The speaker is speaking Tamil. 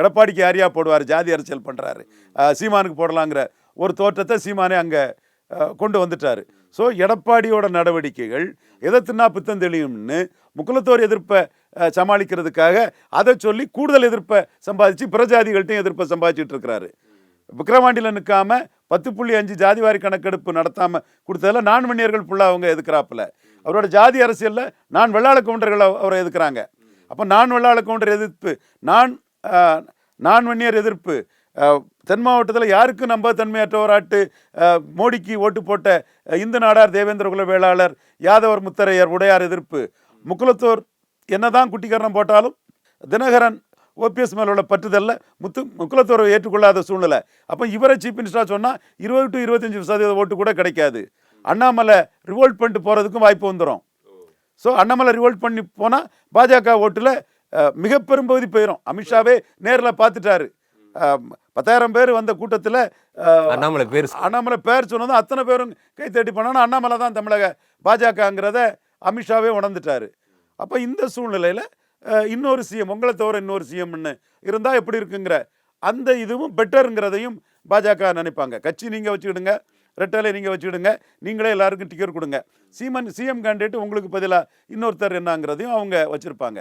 எடப்பாடிக்கு யாரையா போடுவார், ஜாதி அரசியல் பண்ணுறாரு, சீமானுக்கு போடலாங்கிற ஒரு தோற்றத்தை சீமானே அங்கே கொண்டு வந்துட்டார். ஸோ எடப்பாடியோட நடவடிக்கைகள் எதை தின்னா பித்தம் தெளியும்னு முக்குலத்தோர் எதிர்ப்பை சமாளிக்கிறதுக்காக அதை சொல்லி கூடுதல் எதிர்ப்பை சம்பாதிச்சு பிரஜாதிகள்கிட்டையும் எதிர்ப்பை சம்பாதிச்சுட்டு இருக்கிறாரு. விக்கிரவாண்டியில் நிற்காம 10.5 ஜாதிவாரி கணக்கெடுப்பு நடத்தாமல் கொடுத்ததில் நான் வன்னியர்கள் ஃபுல்லாக அவங்க எதுக்குறாப்புல. அவரோட ஜாதி அரசியலில் நான் வெள்ளாள கவுண்டர்கள் அவரை எதுக்குறாங்க. அப்போ நான் வெள்ளாள கவுண்டர் எதிர்ப்பு, நான் வன்னியர் எதிர்ப்பு. தென் மாவட்டத்தில் யாருக்கும் நம்பத்தன்மையற்றவராட்டு மோடிக்கு ஓட்டு போட்ட இந்து நாடார், தேவேந்திர குல வேளாளர், யாதவர், முத்தரையர், உடையார் எதிர்ப்பு. முக்குலத்தோர் என்னதான் குட்டிக்கரணம் போட்டாலும் தினகரன் ஓபிஎஸ் மேல உள்ள பற்றுதல்ல முக்குலத்தோரை ஏற்றுக்கொள்ளாத சூழ்நிலை. அப்போ இவரை சீஃப் மினிஸ்டராக சொன்னால் 20 to 25% ஓட்டு கூட கிடைக்காது. அண்ணாமலை ரிவோல்ட் பண்ணிட்டு போகிறதுக்கும் வாய்ப்பு வந்துடும். ஸோ அண்ணாமலை ரிவோல்ட் பண்ணி போனால் பாஜக ஓட்டில் மிக பெரும்பகுதி போயிடும். அமித்ஷாவே நேரில் பார்த்துட்டாரு. 10,000 பேர் வந்த கூட்டத்தில் அண்ணாமலை பேர் சொன்னதும் அத்தனை பேரும் கை தட்டி பண்ணாலும் அண்ணாமலை தான் தமிழக பாஜகங்கிறத அமித்ஷாவே உணர்ந்துட்டாரு. அப்போ இந்த சூழ்நிலையில் இன்னொரு சிஎம், உங்களை தவிர இன்னொரு சிஎம்னு இருந்தால் எப்படி இருக்குங்கிற அந்த இதுவும் பெட்டருங்கிறதையும் பாஜக நினைப்பாங்க. கட்சி நீங்கள் வச்சுக்கிடுங்க, ரெட்டலை நீங்கள் வச்சுக்கிடுங்க, நீங்களே எல்லாருக்கும் டிக்கெட் கொடுங்க, சிஎம் கேண்டிடேட் உங்களுக்கு பதிலாக இன்னொருத்தர் என்னங்கிறதையும் அவங்க வச்சுருப்பாங்க.